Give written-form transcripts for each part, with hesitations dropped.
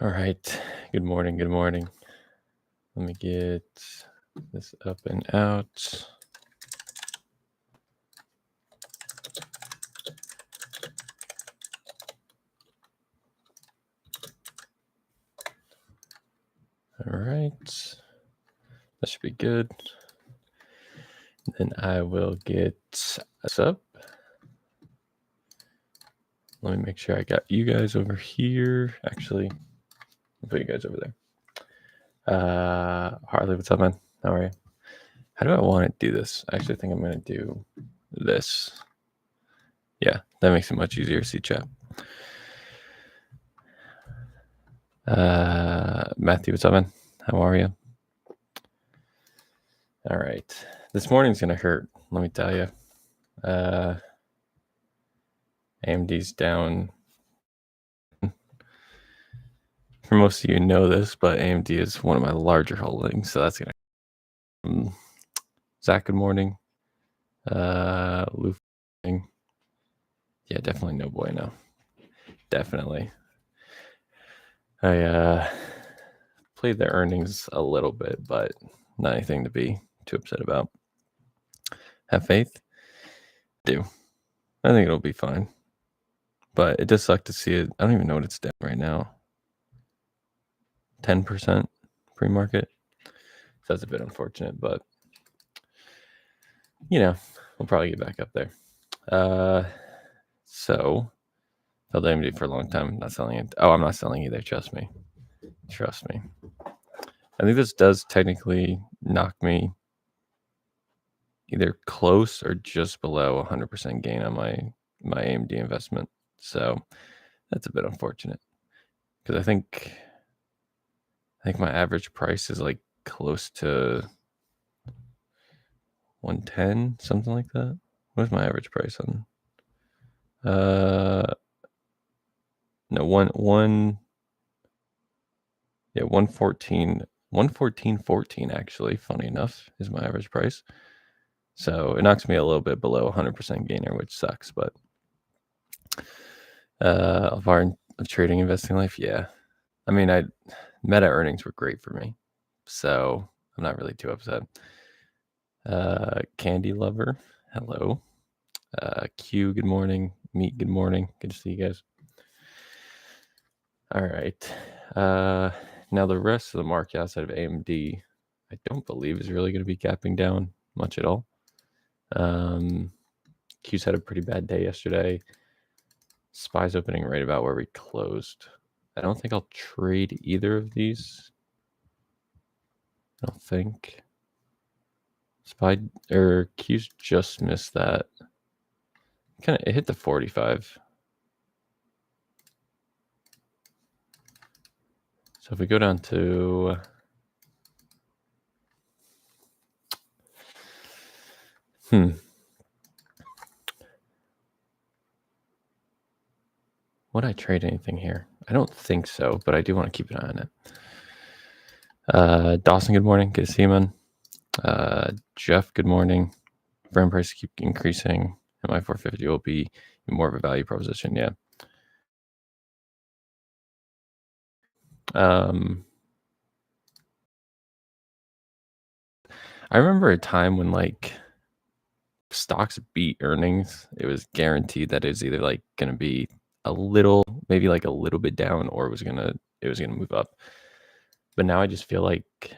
All right. Good morning. Good morning. Let me get this up and out. All right. That should be good. Then I will get us up. Let me make sure I got you guys over here. Actually, I'll put you guys over there. Harley, what's up, man? How are you? How do I want to do this? I actually think I'm going to do this. Yeah, that makes it much easier to see chat. Matthew, what's up, man? How are you? All right. This morning's going to hurt, let me tell you. AMD's down. For most of you know this, but AMD is one of my larger holdings, so that's going to... Zach, good morning. Lou, yeah, definitely no bueno. Definitely. I played the earnings a little bit, but not anything to be too upset about. Have faith? Do. I think it'll be fine. But it does suck to see it. I don't even know what it's down right now. 10% pre-market. So that's a bit unfortunate, but we'll probably get back up there. So held AMD for a long time. Not selling it. Oh, I'm not selling either. Trust me. I think this does technically knock me either close or just below 100% gain on my AMD investment. So that's a bit unfortunate because I think my average price is like close to 110, something like that. What's my average price on? No, 114. 114.14 actually, funny enough, is my average price. So it knocks me a little bit below 100% gainer, which sucks. But of trading investing life, yeah. I mean, Meta earnings were great for me, so I'm not really too upset. Candy Lover, hello. Q, good morning. Meet, good morning. Good to see you guys. All right. Now the rest of the market outside of AMD, I don't believe is really going to be gapping down much at all. Q's had a pretty bad day yesterday. SPY's opening right about where we closed. I don't think I'll trade either of these. I don't think. SPY or Q's just missed that. It hit the 45. So if we go down to would I trade anything here? I don't think so, but I do want to keep an eye on it. Dawson, good morning. Good to see you, man. Jeff, good morning. Brand price keep increasing. MI 450 will be more of a value proposition. Yeah. I remember a time when like stocks beat earnings. It was guaranteed that it was either like going to be maybe like a little bit down, or it was gonna move up. But now I just feel like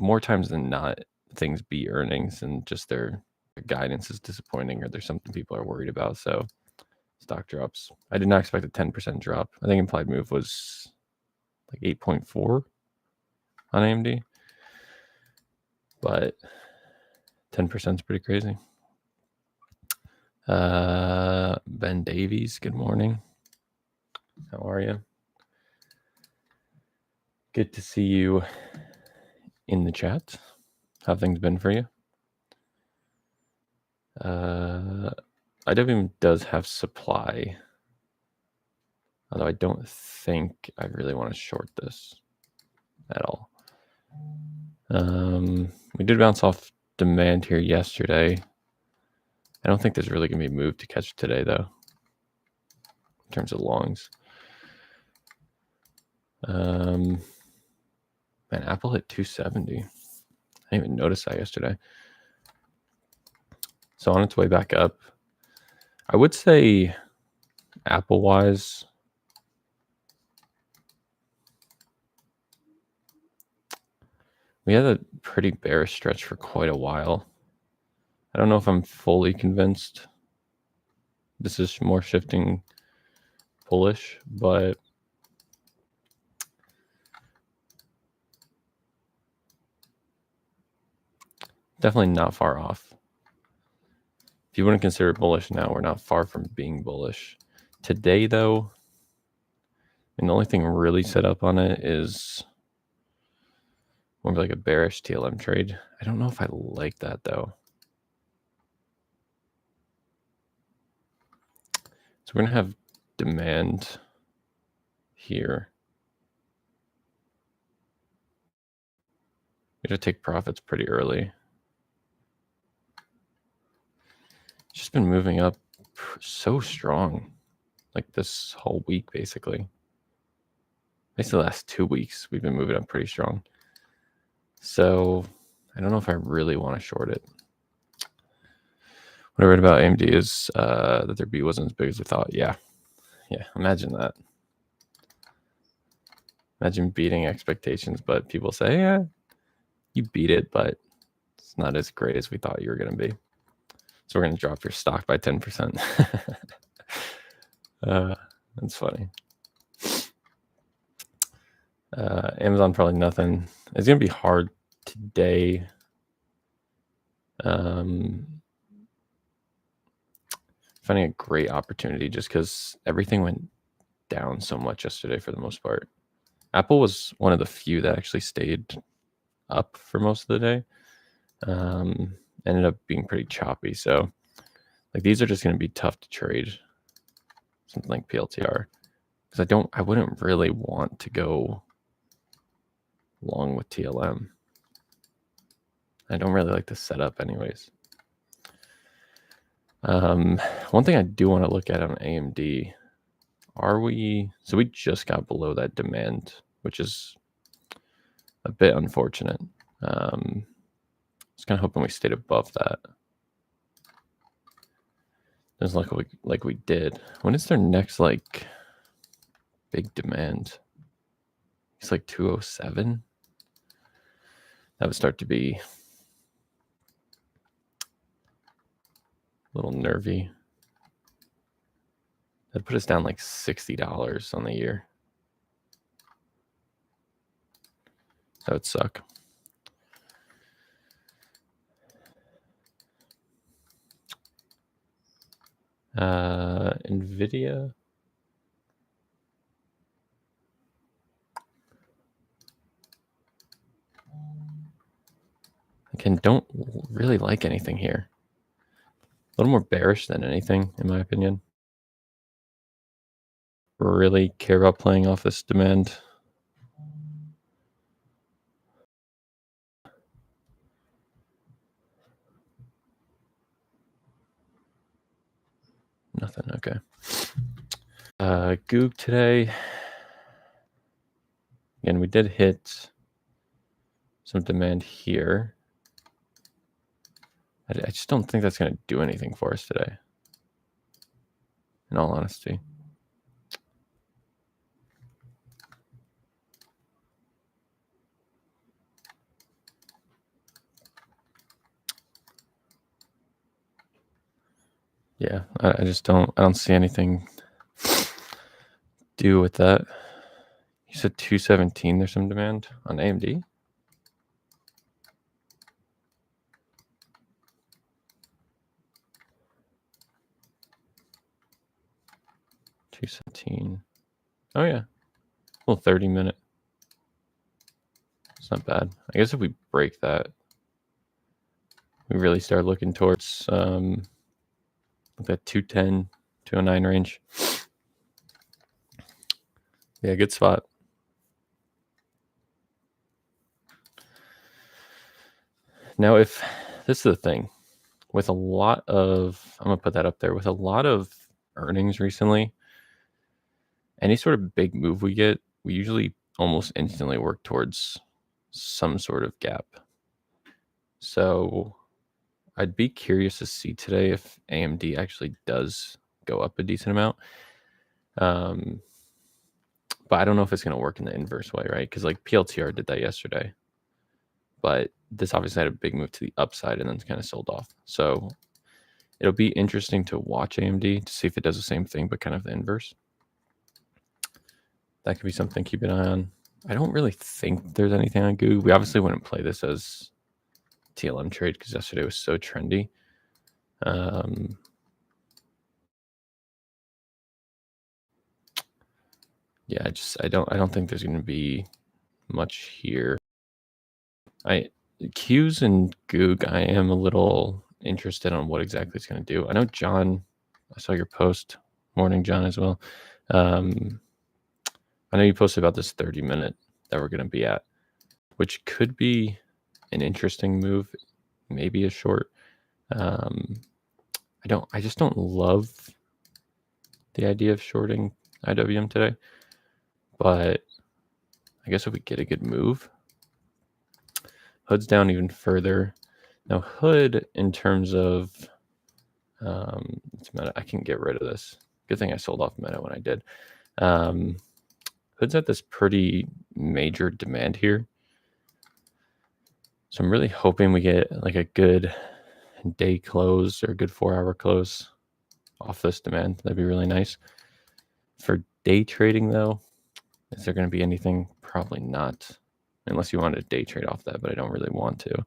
more times than not, things beat earnings and just their guidance is disappointing, or there's something people are worried about. So stock drops. I did not expect a 10% drop. I think implied move was like 8.4 on AMD, but 10% is pretty crazy. Ben Davies, good morning. How are you? Good to see you in the chat. How have things been for you? IWM does have supply, although I don't think I really want to short this at all. We did bounce off demand here yesterday. I don't think there's really going to be a move to catch today, though, in terms of longs. Man, Apple hit 270. I didn't even notice that yesterday. So on its way back up, I would say Apple-wise, we had a pretty bearish stretch for quite a while. I don't know if I'm fully convinced this is more shifting bullish, but definitely not far off. If you wouldn't consider it bullish now, we're not far from being bullish. Today, though, and the only thing really set up on it is more like a bearish TLM trade. I don't know if I like that, though. So we're going to have demand here. We're going to take profits pretty early. It's just been moving up so strong, like this whole week, basically. Basically, the last 2 weeks, we've been moving up pretty strong. So I don't know if I really want to short it. What I read about AMD is that their beat wasn't as big as I thought. Yeah, imagine that. Imagine beating expectations, but people say, yeah, you beat it, but it's not as great as we thought you were going to be. So we're going to drop your stock by 10%. That's funny. Amazon, probably nothing. It's going to be hard today. Finding a great opportunity just because everything went down so much yesterday for the most part. Apple was one of the few that actually stayed up for most of the day. Ended up being pretty choppy. So like these are just going to be tough to trade. Something like PLTR. Because I wouldn't really want to go long with TLM. I don't really like the setup anyways. One thing I do want to look at on AMD, so we just got below that demand, which is a bit unfortunate. I was kind of hoping we stayed above that. Doesn't look like we did. When is their next like big demand? It's like 207. That would start to be a little nervy. That'd put us down like $60 on the year. That would suck. NVIDIA. Again, don't really like anything here. A little more bearish than anything, in my opinion. Really care about playing off this demand. Nothing, okay. Goog today. Again, we did hit some demand here. I just don't think that's going to do anything for us today, in all honesty. Yeah, I just don't see anything do with that. You said 217, there's some demand on AMD? $217. Oh yeah. Well, 30-minute. It's not bad. I guess if we break that, we really start looking towards that 210, 209 range. Yeah, good spot. Now, if this is the thing, with a lot of, I'm going to put that up there, with a lot of earnings recently, any sort of big move we get, we usually almost instantly work towards some sort of gap. So I'd be curious to see today if AMD actually does go up a decent amount. But I don't know if it's going to work in the inverse way, right? Because like PLTR did that yesterday. But this obviously had a big move to the upside and then kind of sold off. So it'll be interesting to watch AMD to see if it does the same thing, but kind of the inverse. That could be something to keep an eye on. I don't really think there's anything on Google. We obviously wouldn't play this as TLM trade because yesterday was so trendy. Yeah, I don't think there's going to be much here. Qs and Goog, I am a little interested on what exactly it's going to do. I know John, I saw your post, morning John as well. I know you posted about this 30-minute that we're going to be at, which could be an interesting move, maybe a short. I just don't love the idea of shorting IWM today, but I guess if we get a good move, Hood's down even further. Now Hood, in terms of it's Meta, I can get rid of this. Good thing I sold off Meta when I did. Hood's at this pretty major demand here. So I'm really hoping we get like a good day close or a good 4-hour close off this demand. That'd be really nice. For day trading though, is there going to be anything? Probably not, unless you want to day trade off that, but I don't really want to.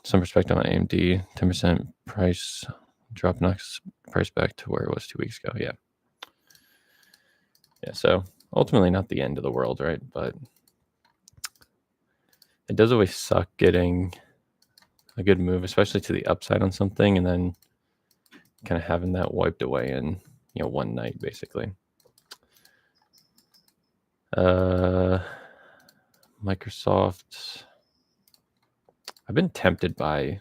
Some perspective on AMD, 10% price drop, knocks price back to where it was 2 weeks ago. Yeah, so ultimately not the end of the world, right? But it does always suck getting a good move, especially to the upside on something, and then kind of having that wiped away in one night, basically. Microsoft. I've been tempted by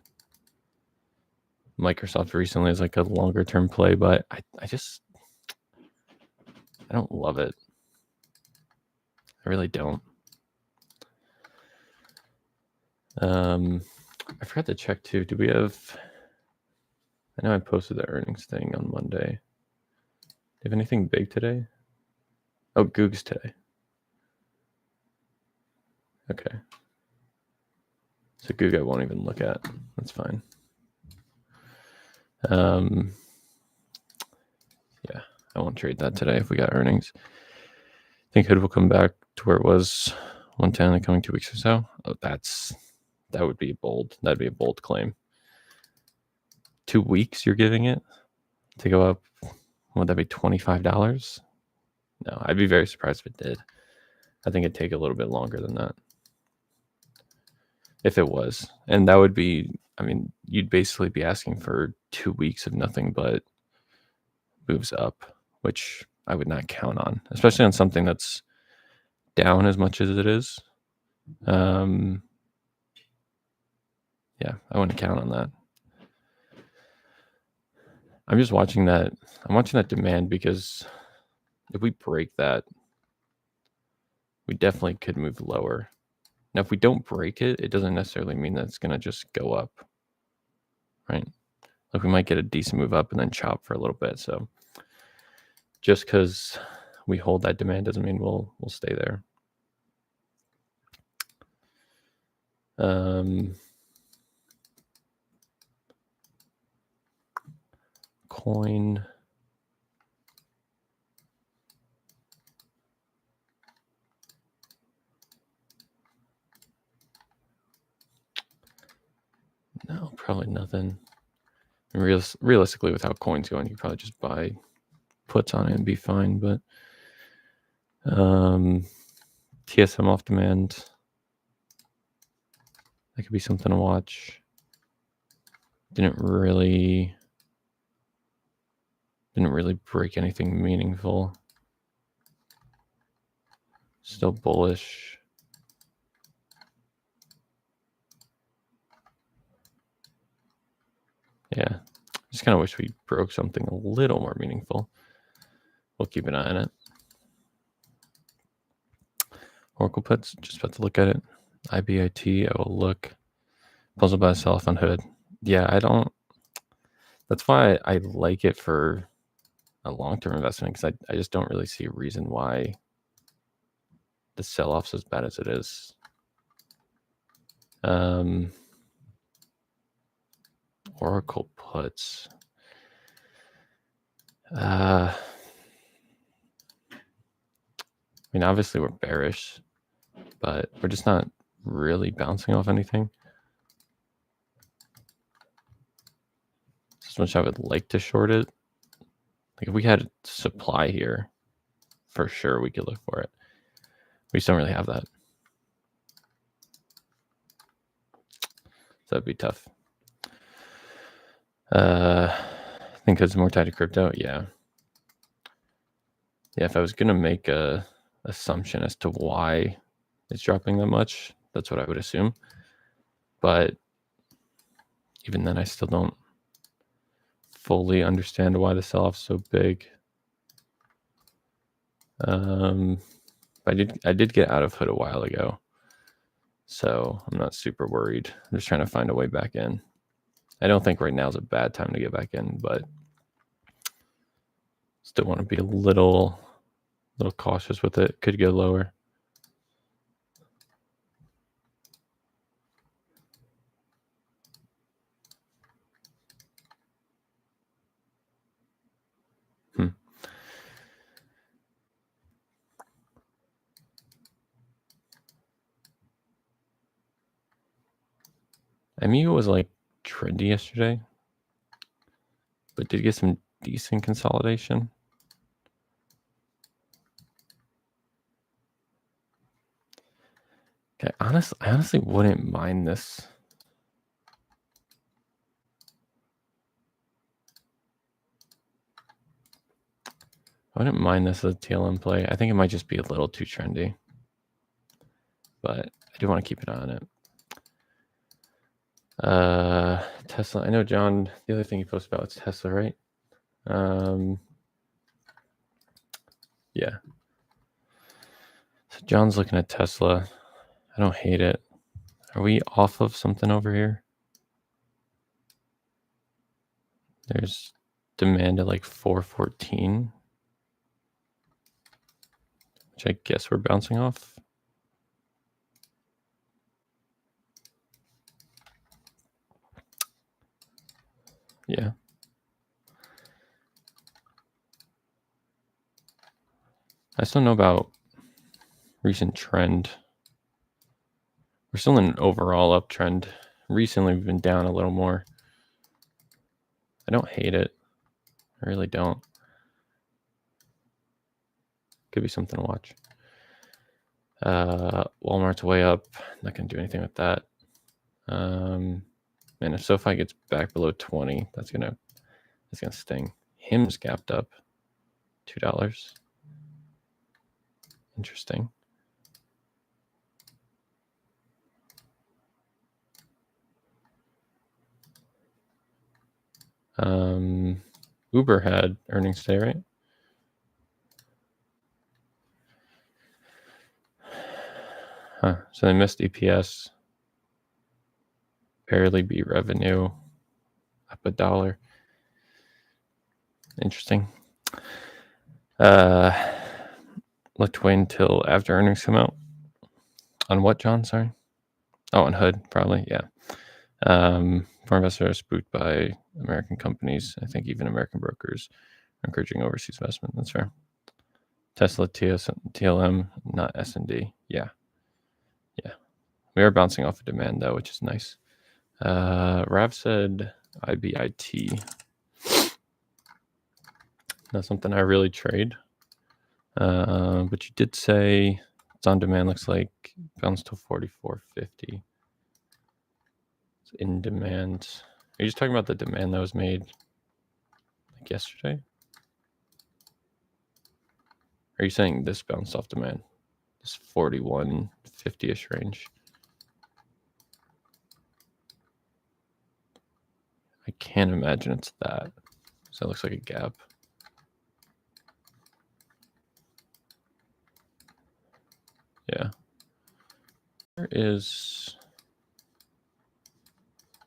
Microsoft recently as like a longer term play, but I don't love it. I really don't. I forgot to check too. Do we have? I know I posted the earnings thing on Monday. Do you have anything big today? Oh, Goog's today. Okay. So Goog I won't even look at. That's fine. Yeah, I won't trade that today if we got earnings. I think Hood will come back to where it was 110 in the coming 2 weeks or so. Oh, that would be bold. That'd be a bold claim. 2 weeks you're giving it to go up? Would that be $25? No, I'd be very surprised if it did. I think it'd take a little bit longer than that. If it was. And that would be, I mean, you'd basically be asking for 2 weeks of nothing but moves up, which I would not count on, especially on something that's down as much as it is. Yeah, I wouldn't count on that. I'm just watching that. I'm watching that demand because if we break that, we definitely could move lower. Now, if we don't break it, it doesn't necessarily mean that it's going to just go up, right? Like we might get a decent move up and then chop for a little bit. So just because we hold that demand doesn't mean we'll stay there. Coin. No, probably nothing. And realistically, with how coin's going, you probably just buy puts on it and be fine. But TSM off demand, that could be something to watch. Didn't really break anything meaningful. Still bullish. Yeah, just kind of wish we broke something a little more meaningful. We'll keep an eye on it. Oracle puts, just about to look at it. IBIT, I will look. Puzzled by the sell-off on Hood. Yeah, I don't. That's why I like it for a long-term investment, because I just don't really see a reason why the sell-off's as bad as it is. Oracle puts. I mean, obviously we're bearish, but we're just not really bouncing off anything. As much as I would like to short it. Like if we had supply here, for sure we could look for it. We just don't really have that. So that'd be tough. I think it's more tied to crypto. Yeah. Yeah, if I was going to make a assumption as to why it's dropping that much, that's what I would assume. But even then, I still don't fully understand why the sell-off's so big. I did get out of Hood a while ago, so I'm not super worried. I'm just trying to find a way back in. I don't think right now is a bad time to get back in, but still want to be a little cautious with it. Could go lower. MU was like trendy yesterday, but did get some decent consolidation. Okay, I honestly wouldn't mind this. I wouldn't mind this as a TLM play. I think it might just be a little too trendy, but I do want to keep an eye on it. Tesla. I know John. The other thing you posted about is Tesla, right? Yeah. So John's looking at Tesla. I don't hate it. Are we off of something over here? There's demand at like 414, which I guess we're bouncing off. Yeah. I still know about recent trend. We're still in an overall uptrend. Recently, we've been down a little more. I don't hate it. I really don't. Could be something to watch. Walmart's way up. Not going to do anything with that. Man, if SoFi gets back below 20, that's gonna sting. Hims gapped up $2. Interesting. Uber had earnings today, right? Huh. So they missed EPS. Barely beat revenue. Up $1. Interesting. Let's wait until after earnings come out. On what, John? Sorry. Oh, on Hood, probably. Yeah. Foreign investors are spooked by American companies. I think even American brokers are encouraging overseas investment. That's fair. Tesla, TLM, not S&D. Yeah. We are bouncing off of demand though, which is nice. Rav said IBIT. Not something I really trade. But you did say it's on demand. Looks like bounced to 44.50. It's in demand. Are you just talking about the demand that was made like yesterday? Are you saying this bounced off demand? This 41.50-ish range? I can't imagine it's that. So it looks like a gap. Yeah. Where is...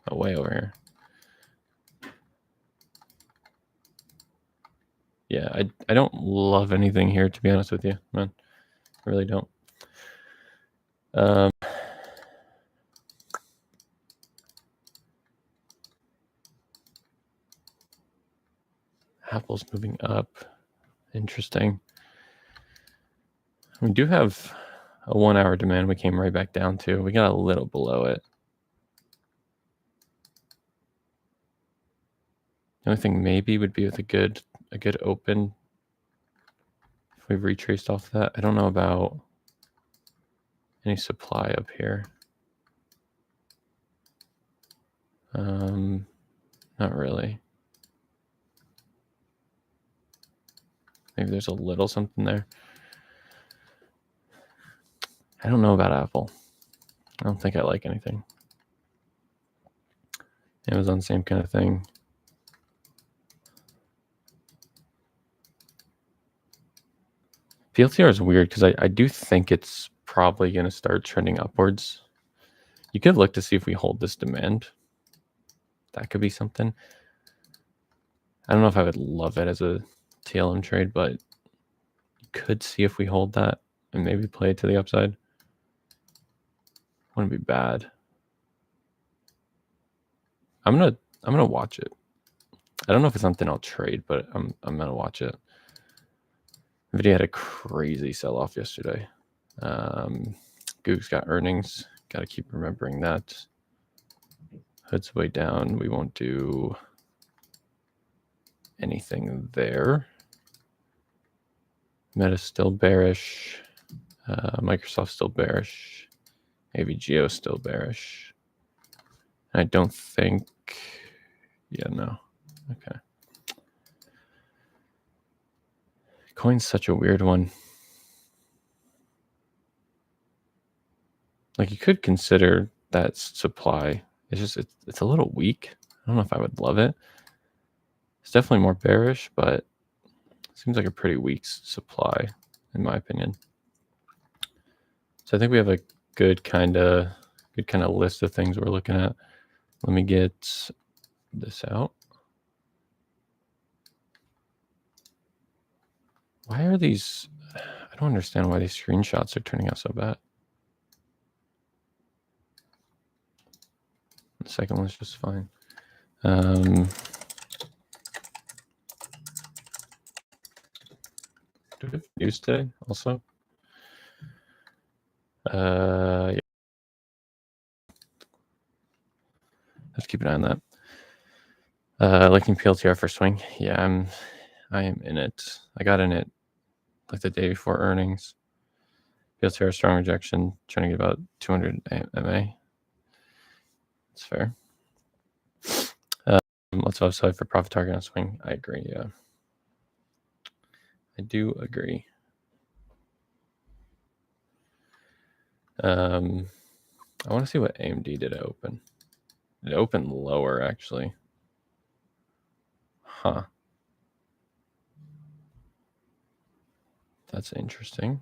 Oh, way over here. Yeah, I don't love anything here, to be honest with you, man. I really don't. Apple's moving up. Interesting. We do have a 1 hour demand we came right back down to. We got a little below it. The only thing maybe would be with a good open. If we've retraced off that. I don't know about any supply up here. Not really. Maybe there's a little something there. I don't know about Apple. I don't think I like anything. Amazon, same kind of thing. PLTR is weird because I do think it's probably going to start trending upwards. You could look to see if we hold this demand. That could be something. I don't know if I would love it as a TLM trade, but you could see if we hold that and maybe play it to the upside. Wouldn't be bad. I'm gonna watch it. I don't know if it's something I'll trade, but I'm gonna watch it. Nvidia had a crazy sell-off yesterday. Goog's got earnings. Got to keep remembering that. Hood's way down. We won't do anything there. Meta's still bearish. Microsoft's still bearish. AVGO still bearish. I don't think... Yeah, no. Okay. Coin's such a weird one. Like, you could consider that supply. It's just, it's a little weak. I don't know if I would love it. It's definitely more bearish, but it seems like a pretty weak supply, in my opinion. So I think we have a good kind of list of things we're looking at. Let me get this out. Why are these... I don't understand why these screenshots are turning out so bad. The second one's just fine. Do we have news today also? Yeah. Let's keep an eye on that. Liking PLTR for swing. Yeah, I am in it. I got in it like the day before earnings. PLTR strong rejection, trying to get about 200 MA. That's fair. Let's upside for profit target on swing. I agree. Yeah, I do agree. I want to see what AMD did open. It opened lower, actually. Huh. That's interesting.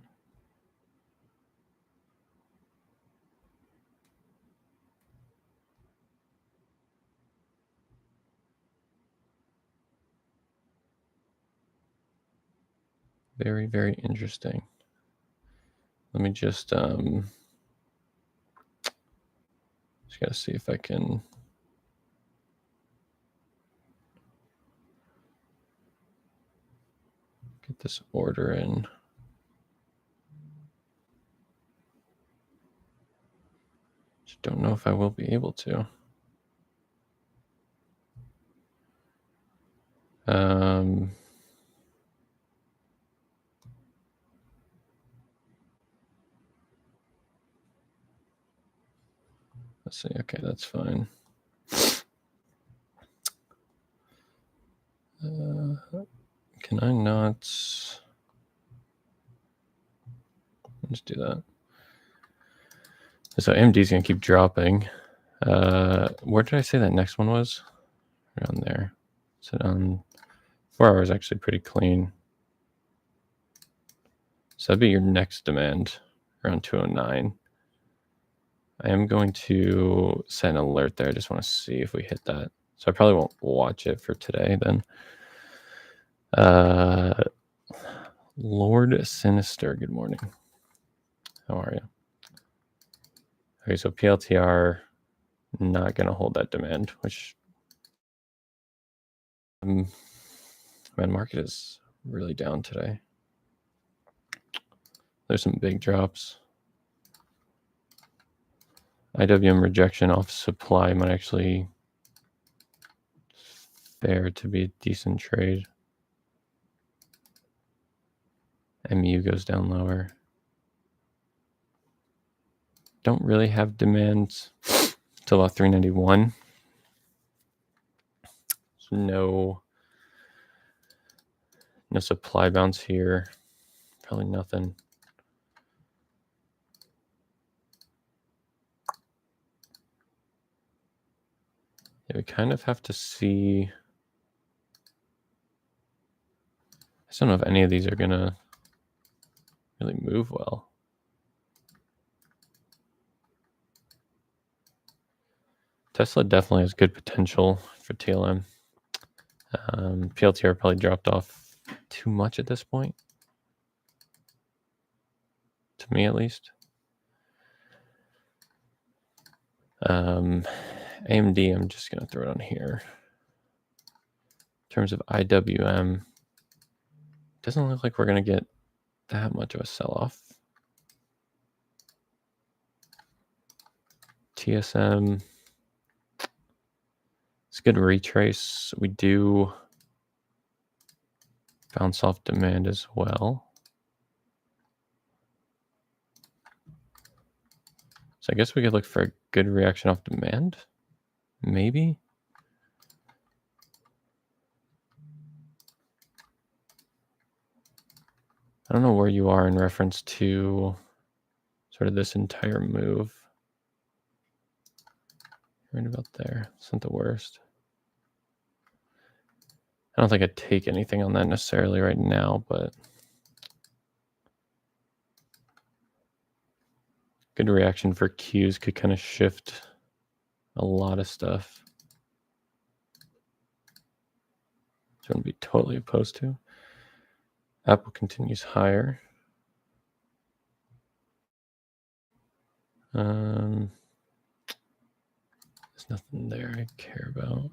Very, very interesting. Let me just gotta see if I can get this order in. Just don't know if I will be able to. Let's see. Okay, that's fine. Can I not? Let's do that. So AMD's gonna keep dropping. Where did I say that next one was? Around there. So on 4 hours, actually pretty clean. So that'd be your next demand around 209. I am going to set an alert there. I just want to see if we hit that. So I probably won't watch it for today then. Lord Sinister, good morning. How are you? Okay, so PLTR not going to hold that demand, which man, market is really down today. There's some big drops. IWM rejection off supply might actually fare to be a decent trade. MU goes down lower. Don't really have demands till about 391. So no supply bounce here. Probably nothing. Yeah, we kind of have to see. I just don't know if any of these are gonna really move well. Tesla definitely has good potential for TLM. PLTR probably dropped off too much at this point. To me, at least. AMD, I'm just going to throw it on here. In terms of IWM, doesn't look like we're going to get that much of a sell-off. TSM, it's a good retrace. We do bounce off demand as well. So I guess we could look for a good reaction off demand, maybe. I don't know where you are in reference to sort of this entire move. Right about there. It's not the worst. I don't think I'd take anything on that necessarily right now, but good reaction for Qs could kind of shift a lot of stuff. So I wouldn't be totally opposed to. Apple continues higher. There's nothing there I care about.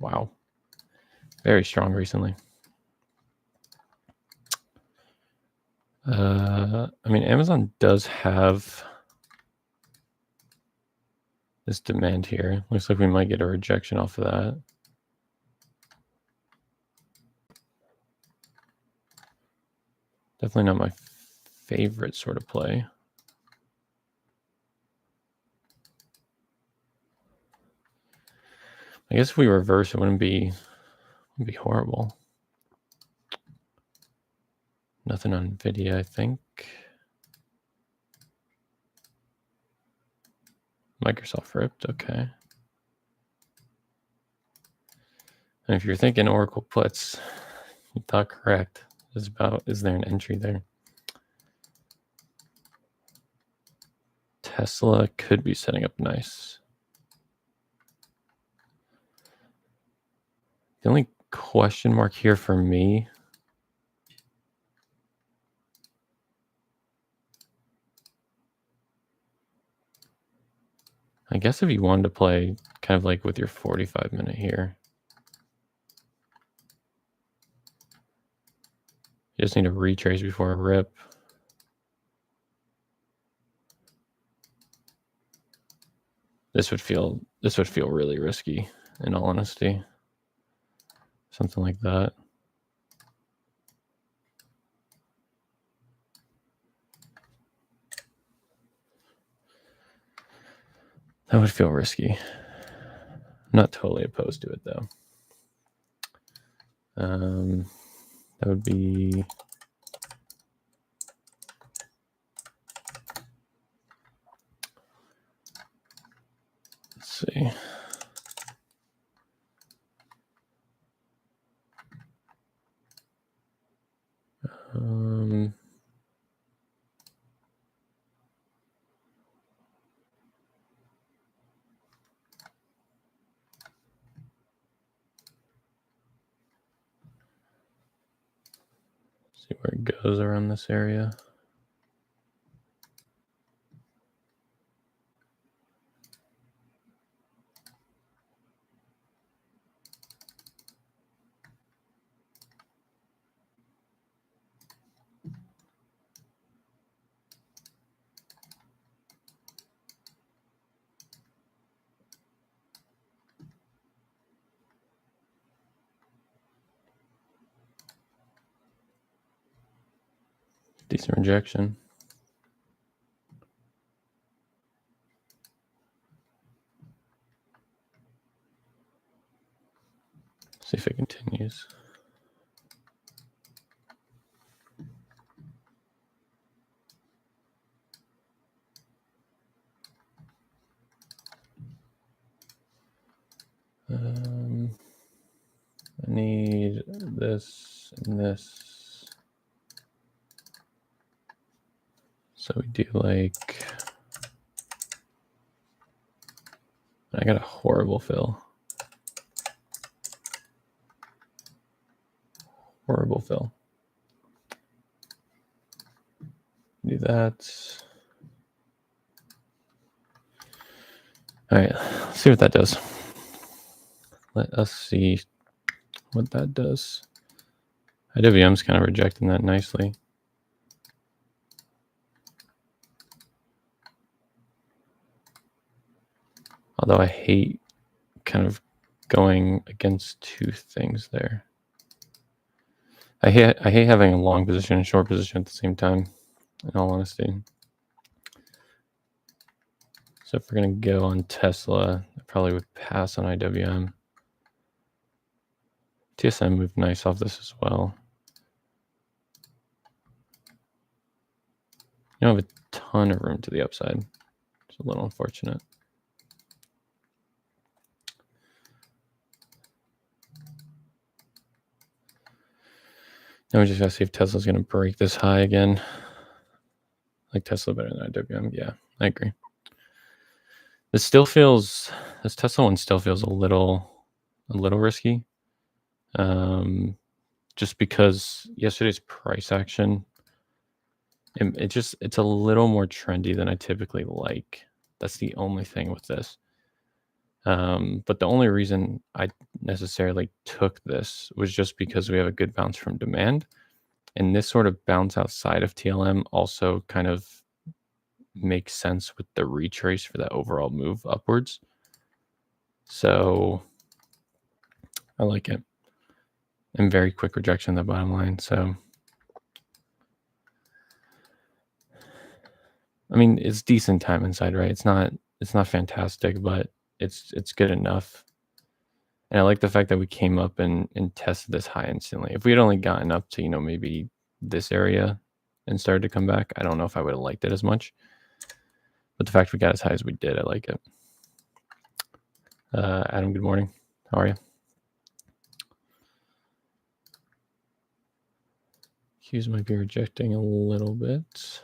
Wow. Very strong recently. I mean, Amazon does have this demand here. Looks like we might get a rejection off of that. Definitely not my favorite sort of play. I guess if we reverse, it wouldn't be horrible. Nothing on NVIDIA, I think. Microsoft ripped, okay. And if you're thinking Oracle puts, you thought correct. Is there an entry there? Tesla could be setting up nice. The only question mark here for me, I guess if you wanted to play kind of like with your 45-minute here, you just need to retrace before a rip. This would feel really risky, in all honesty. Something like that. That would feel risky. I'm not totally opposed to it though. That would be let's see. See where it goes around this area. Decent rejection. See if it continues. I need this and this. So we do like, I got a horrible fill. Horrible fill. Do that. All right, let's see what that does. Let us see what that does. IWM's kind of rejecting that nicely. Although I hate kind of going against two things there. I hate having a long position and short position at the same time, in all honesty. So if we're going to go on Tesla, I probably would pass on IWM. TSM moved nice off this as well. You don't have a ton of room to the upside. It's a little unfortunate. Now we just gotta see if Tesla's gonna break this high again. Like Tesla better than IWM. Yeah, I agree. This Tesla one still feels a little risky. Just because yesterday's price action, it's a little more trendy than I typically like. That's the only thing with this. But the only reason I necessarily took this was just because we have a good bounce from demand. And this sort of bounce outside of TLM also kind of makes sense with the retrace for that overall move upwards. So I like it. And very quick rejection of the bottom line. So I mean, it's decent time inside, right? It's not fantastic, but it's good enough. And I like the fact that we came up and tested this high instantly. If we had only gotten up to, maybe this area and started to come back, I don't know if I would have liked it as much. But the fact we got as high as we did, I like it. Adam, good morning. How are you? Qs might be rejecting a little bit.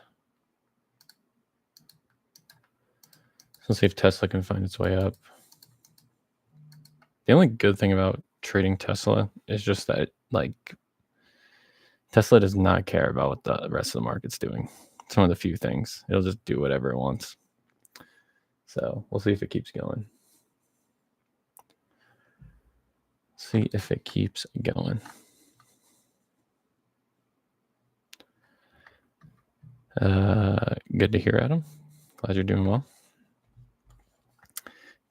Let's see if Tesla can find its way up. The only good thing about trading Tesla is just that, Tesla does not care about what the rest of the market's doing. It's one of the few things. It'll just do whatever it wants. So we'll see if it keeps going. See if it keeps going. Good to hear, Adam. Glad you're doing well.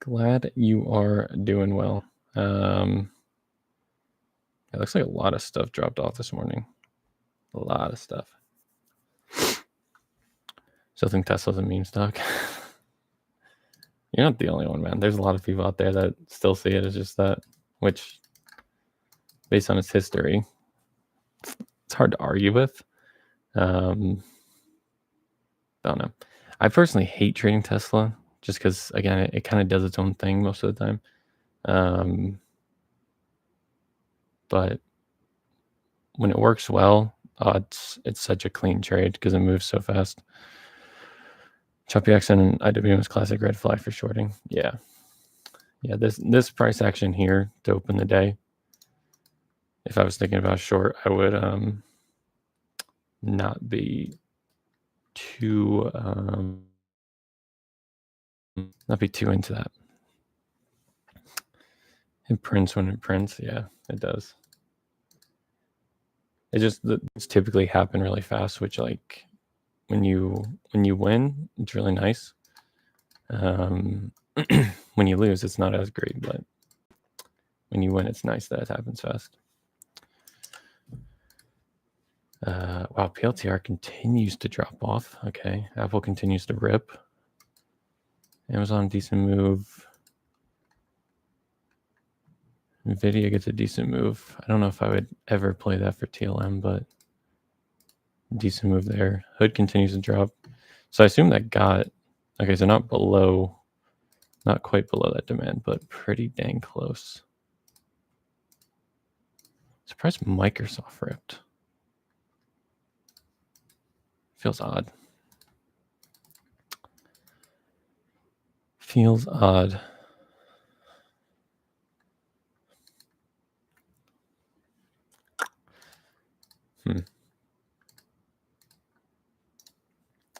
Glad you are doing well. It looks like a lot of stuff dropped off this morning. A lot of stuff. Still think Tesla's a meme stock. You're not the only one, man. There's a lot of people out there that still see it as just that, which, based on its history, it's hard to argue with. I don't know. I personally hate trading Tesla just because, again, it kind of does its own thing most of the time. But when it works well, it's such a clean trade because it moves so fast. Choppy X and IWM is classic red flag for shorting. Yeah. This price action here to open the day, if I was thinking about short, I would not be too into that. It prints when it prints. Yeah, it does. It's typically happen really fast, which like when you win, it's really nice. When you lose, it's not as great, but when you win, it's nice that it happens fast. Wow, PLTR continues to drop off. Okay, Apple continues to rip. Amazon, decent move. NVIDIA gets a decent move. I don't know if I would ever play that for TLM, but decent move there. Hood continues to drop. So I assume that got, okay, so not quite below that demand, but pretty dang close. Surprised Microsoft ripped. Feels odd. Feels odd.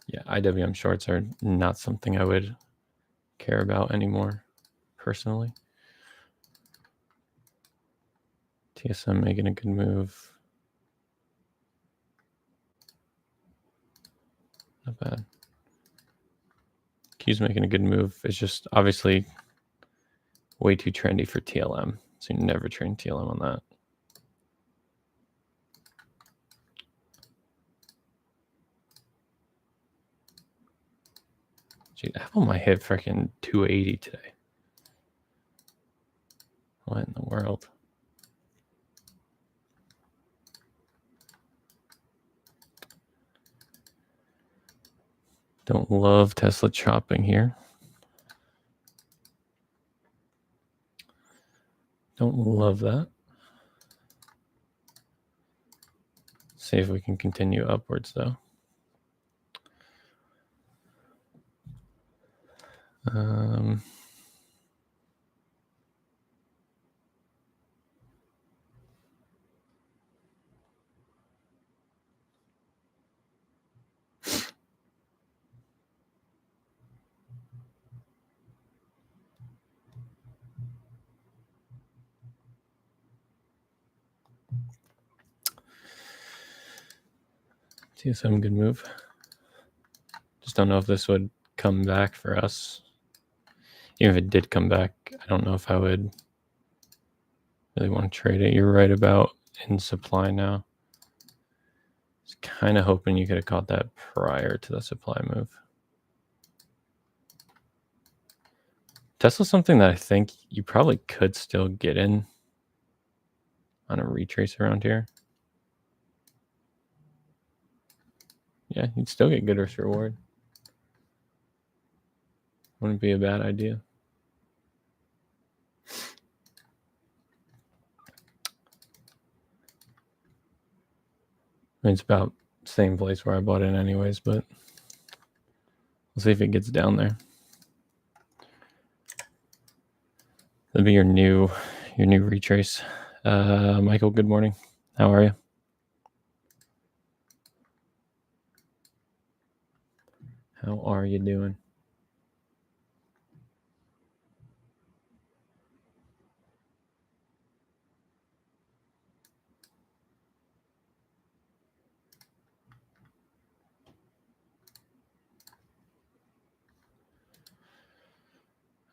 Yeah, IWM shorts are not something I would care about anymore, personally. TSM making a good move. Not bad. Q's making a good move. It's just obviously way too trendy for TLM. So you never train TLM on that. Gee, Apple might hit freaking 280 today. What in the world? Don't love Tesla chopping here. Don't love that. See if we can continue upwards though. TSM good move. Just don't know if this would come back for us. Even if it did come back, I don't know if I would really want to trade it. You're right about in supply now. I was kind of hoping you could have caught that prior to the supply move. Tesla's something that I think you probably could still get in on a retrace around here. Yeah, you'd still get good risk reward. Wouldn't be a bad idea. I mean, it's about the same place where I bought it anyways, but we'll see if it gets down there. That'll be your new retrace. Michael, good morning. How are you? How are you doing?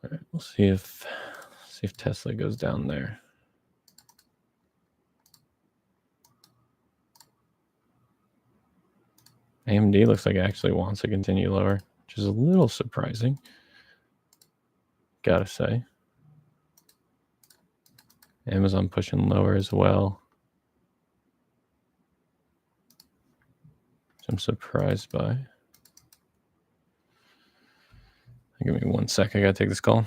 All right, we'll see if Tesla goes down there. AMD looks like it actually wants to continue lower, which is a little surprising, gotta say. Amazon pushing lower as well. Which I'm surprised by. Give me 1 sec. I gotta take this call.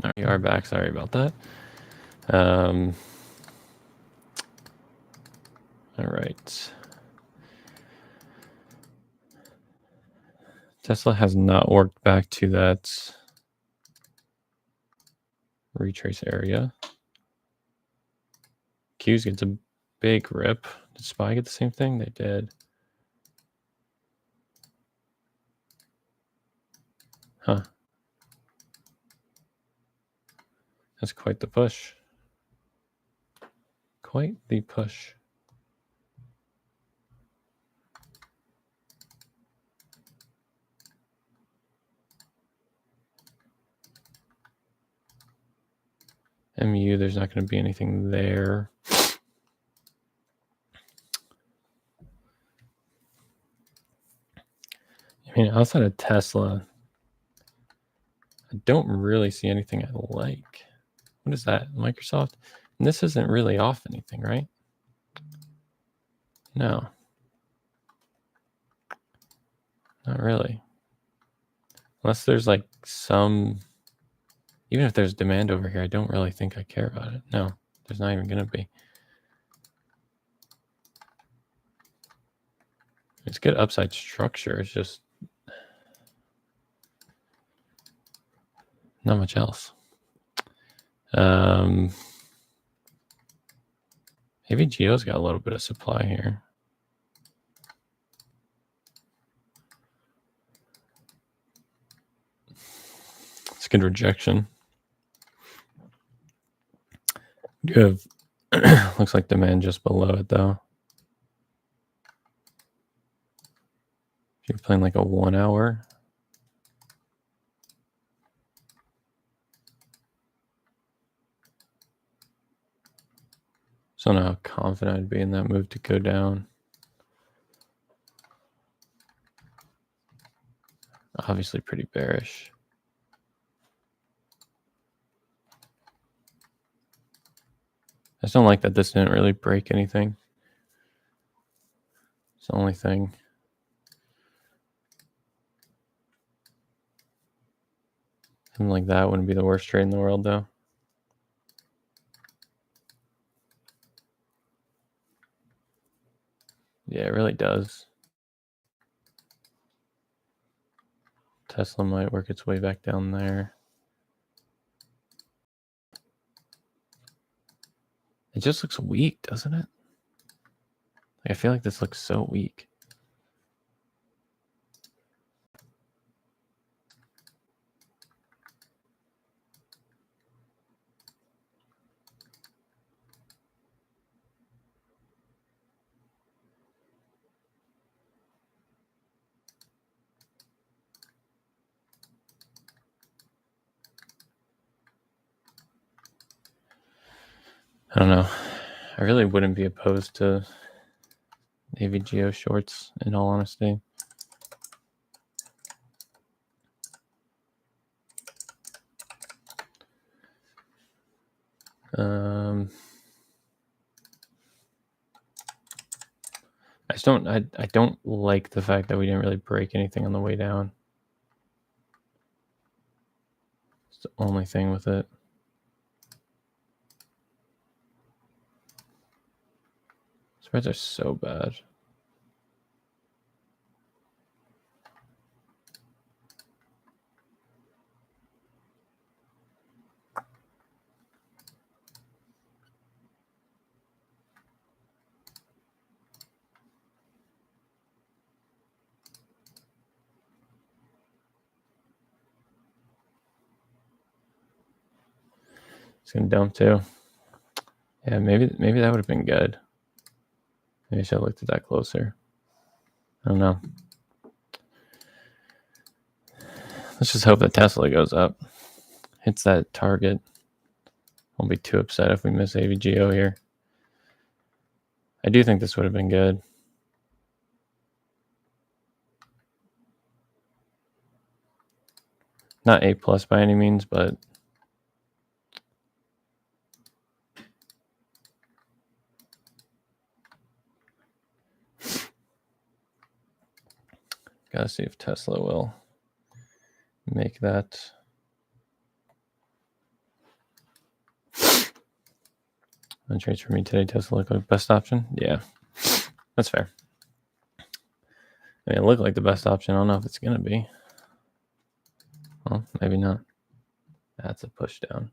Right, we are back. Sorry about that. All right. Tesla has not worked back to that retrace area. Q's gets a big rip. Did SPY get the same thing? They did. Huh. That's quite the push. Quite the push. MU, there's not going to be anything there. I mean, outside of Tesla, I don't really see anything I like. What is that? Microsoft? And this isn't really off anything, right? No. Not really. Unless there's like some, even if there's demand over here, I don't really think I care about it. No, there's not even going to be. It's good upside structure. It's just not much else. Maybe Geo's got a little bit of supply here. It's good rejection. You have looks like demand just below it though. If you're playing like a 1 hour. So I don't know how confident I'd be in that move to go down. Obviously pretty bearish. I just don't like that this didn't really break anything. It's the only thing. Something like that wouldn't be the worst trade in the world though. Yeah, it really does. Tesla might work its way back down there. It just looks weak, doesn't it? I feel like this looks so weak. I don't know. I really wouldn't be opposed to AVGO shorts, in all honesty. I don't like the fact that we didn't really break anything on the way down. It's the only thing with it. Spreads are so bad. It's gonna dump too. Yeah, maybe that would have been good. Maybe I should have looked at that closer. I don't know. Let's just hope that Tesla goes up. Hits that target. Won't be too upset if we miss AVGO here. I do think this would have been good. Not A+ by any means, but gotta see if Tesla will make that. On trades for me today, Tesla look like best option. Yeah, that's fair. I mean, it looked like the best option. I don't know if it's gonna be. Well, maybe not. That's a push down.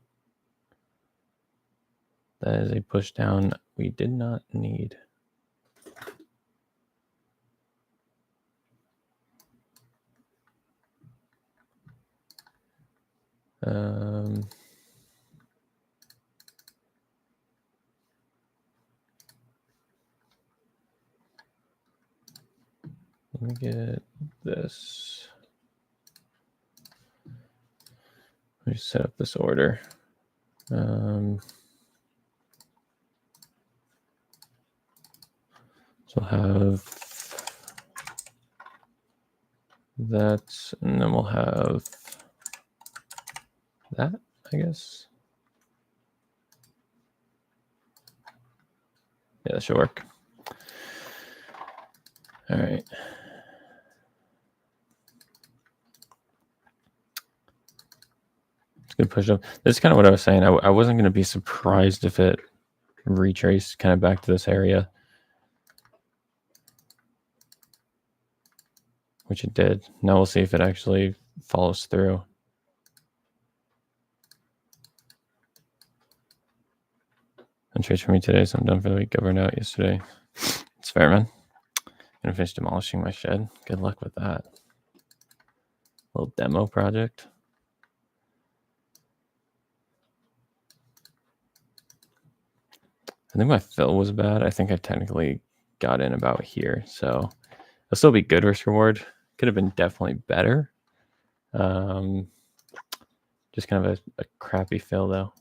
That is a push down we did not need. Let me get this. Let me set up this order. So we'll have that, and then we'll have that, I guess. Yeah, that should work. All right. It's good push up. This is kind of what I was saying. I wasn't going to be surprised if it retraced kind of back to this area, which it did. Now we'll see if it actually follows through. And trades for me today, so I'm done for the week. Governed out yesterday. It's fair, man. Gonna finish demolishing my shed. Good luck with that. Little demo project. I think my fill was bad. I think I technically got in about here, so it'll still be good risk reward. Could have been definitely better. Just kind of a crappy fill though.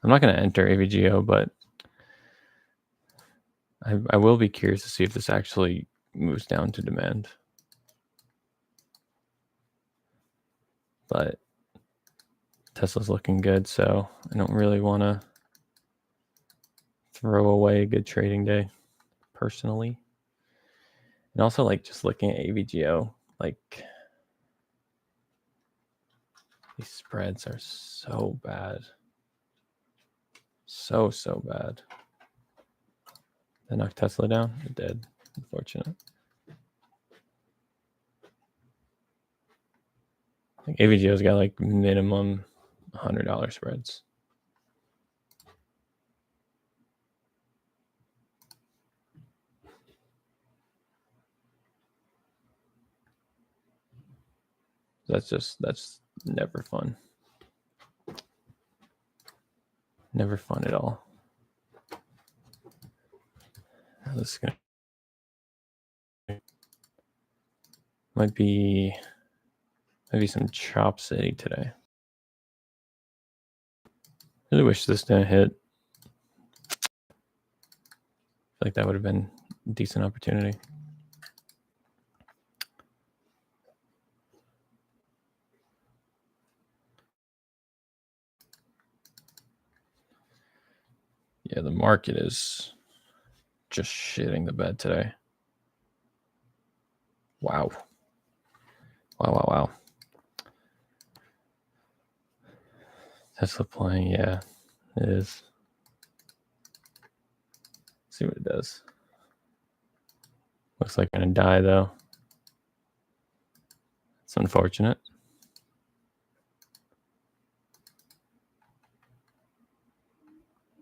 I'm not going to enter AVGO, but I will be curious to see if this actually moves down to demand. But Tesla's looking good, so I don't really want to throw away a good trading day personally. And also, like, just looking at AVGO, like, these spreads are so bad. So bad. That knocked Tesla down? It did. Unfortunate. I think AVGO's got like minimum $100 spreads. That's never fun. Never fun at all. This is gonna might be some Chop City today. Really wish this didn't hit. I feel like that would have been a decent opportunity. Yeah, the market is just shitting the bed today. Wow. Wow. Tesla playing, yeah, it is. Let's see what it does. Looks like I'm gonna die though. It's unfortunate.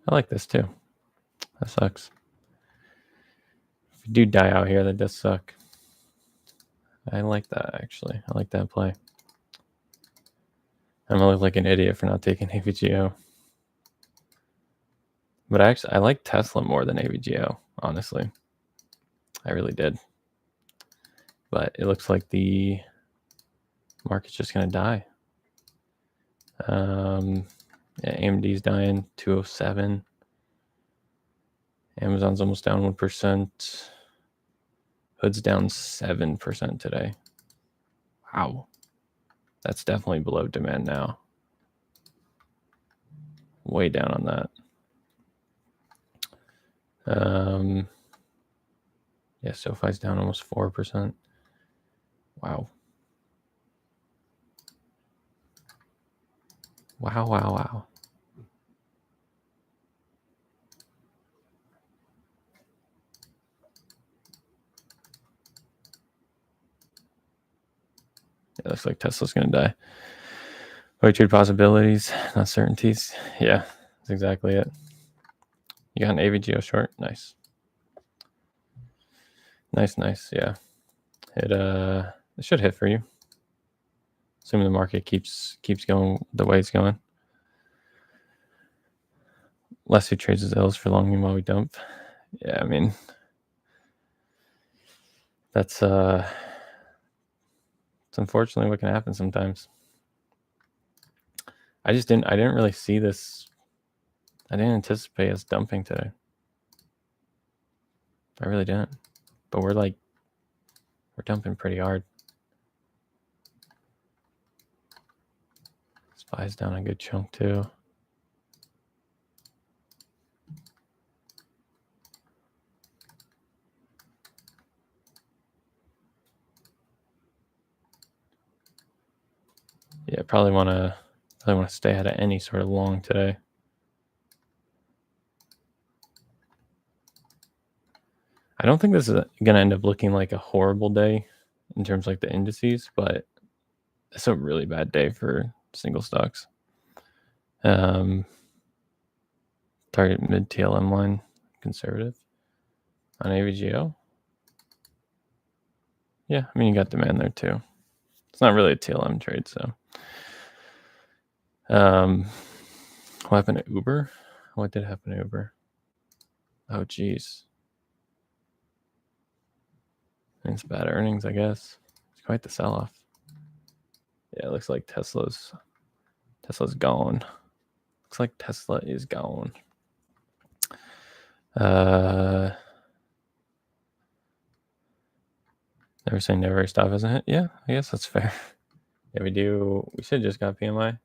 I like this too. That sucks. If you do die out here, that does suck. I like that actually. I like that play. I'm gonna look like an idiot for not taking AVGO. But I like Tesla more than AVGO, honestly. I really did. But it looks like the market's just gonna die. Yeah, AMD's dying 207. Amazon's almost down 1%. Hood's down 7% today. Wow. That's definitely below demand now. Way down on that. Yeah, SoFi's down almost 4%. Wow. Wow, wow, wow. It looks like Tesla's going to die. Trade possibilities, not certainties. Yeah, that's exactly it. You got an AVGO short. Nice. Nice. Yeah. It should hit for you. Assuming the market keeps going the way it's going. Leslie trades his L's for longing while we dump. Yeah, I mean, that's it's unfortunately what can happen sometimes. I didn't really see this. I didn't anticipate us dumping today. I really didn't. But we're dumping pretty hard. SPY's down a good chunk too. Yeah, probably want to stay out of any sort of long today. I don't think this is going to end up looking like a horrible day in terms of like the indices, but it's a really bad day for single stocks. Target mid TLM line, conservative on AVGO. Yeah, I mean, you got demand there too. It's not really a TLM trade, so. What happened to Uber? What did happen to Uber? Oh, geez. It's bad earnings, I guess. It's quite the sell-off. Yeah, it looks like Tesla's gone. Looks like Tesla is gone. Never say never. Stop isn't it? Yeah, I guess that's fair. Yeah, we should just got PMI.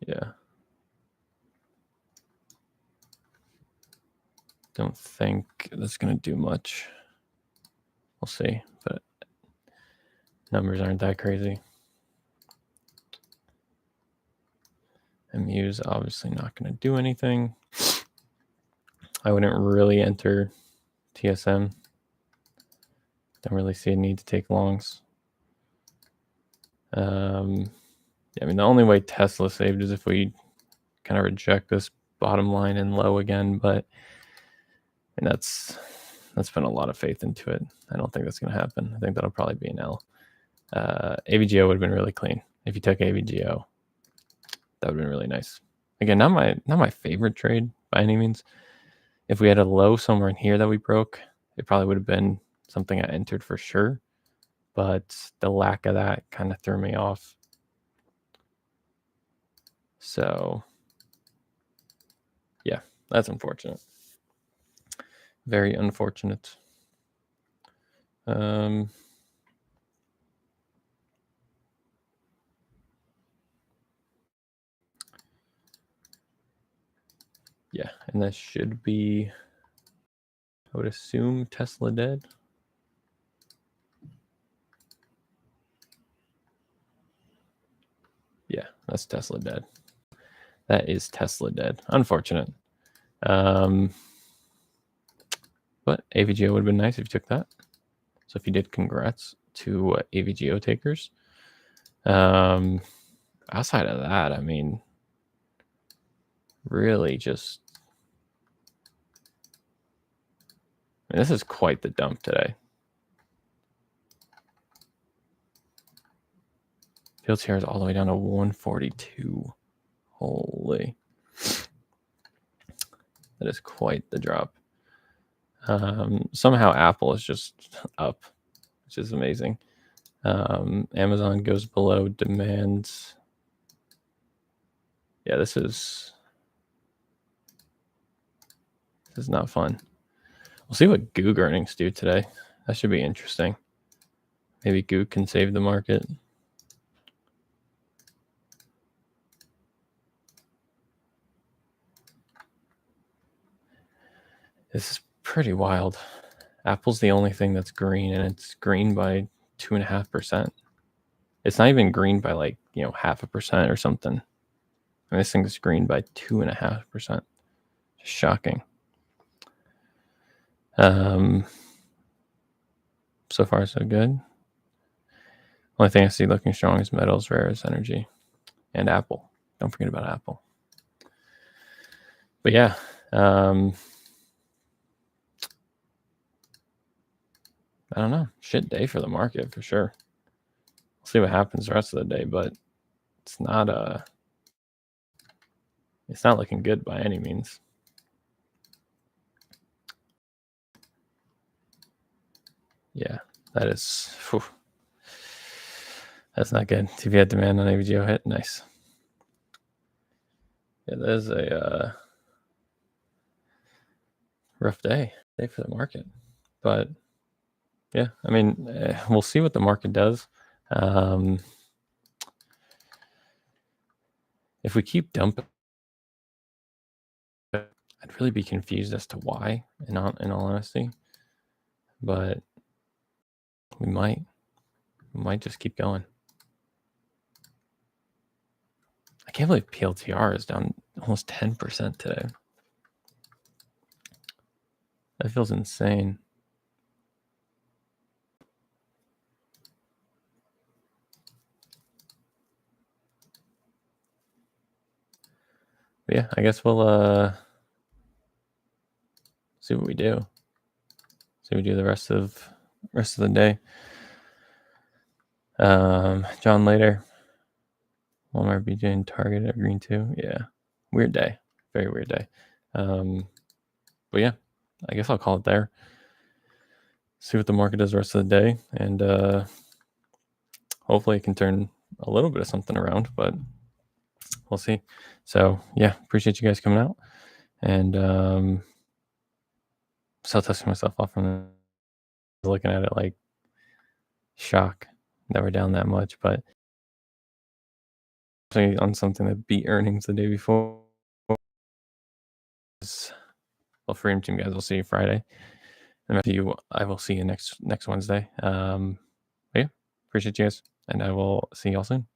Yeah. Don't think that's going to do much. We'll see, but numbers aren't that crazy. MU's obviously not going to do anything. I wouldn't really enter TSM. Don't really see a need to take longs. Yeah, I mean, the only way Tesla saved is if we kind of reject this bottom line and low again, but and that's been a lot of faith into it. I don't think that's going to happen. I think that'll probably be an L. AVGO would have been really clean if you took AVGO. That would have been really nice. Again, not my favorite trade by any means. If we had a low somewhere in here that we broke, it probably would have been something I entered for sure. But the lack of that kind of threw me off. So, yeah, that's unfortunate. Very unfortunate. Yeah, and that should be, I would assume, Tesla dead. Yeah, that's Tesla dead. That is Tesla dead. Unfortunate. But AVGO would have been nice if you took that. So if you did, congrats to AVGO takers. Outside of that, I mean, really just, I mean, this is quite the dump today. Fields here is all the way down to 142. Holy. That is quite the drop. Somehow Apple is just up, which is amazing. Amazon goes below demand. Yeah, this is not fun. We'll see what Goog earnings do today. That should be interesting. Maybe Goog can save the market. This is pretty wild. Apple's the only thing that's green, and it's green by 2.5%. It's not even green by like 0.5% or something. And this thing is green by 2.5%. Shocking. So far so good. Only thing I see looking strong is metals, rare earths, energy, and Apple. Don't forget about Apple. But yeah, I don't know. Shit day for the market for sure. We'll see what happens the rest of the day, but it's not looking good by any means. Yeah, that is. Whew. That's not good. TV at demand on AVGO hit. Nice. Yeah, that is a rough day for the market. But yeah, I mean, we'll see what the market does. If we keep dumping, I'd really be confused as to why, in all honesty. But we might just keep going. I can't believe PLTR is down almost 10% today. That feels insane. But yeah, I guess we'll see what we do. See what we do the rest of the day. John later. Walmart, BJ, and Target are green too. Yeah, weird day. Very weird day. But yeah, I guess I'll call it there. See what the market does the rest of the day, and hopefully it can turn a little bit of something around, but we'll see. So yeah, appreciate you guys coming out, and still testing myself off from looking at it like shock that we're down that much, but on something that beat earnings the day before. Well, Freedom Team guys, we'll see you Friday. And I will see you next Wednesday. Yeah, appreciate you guys, and I will see y'all soon.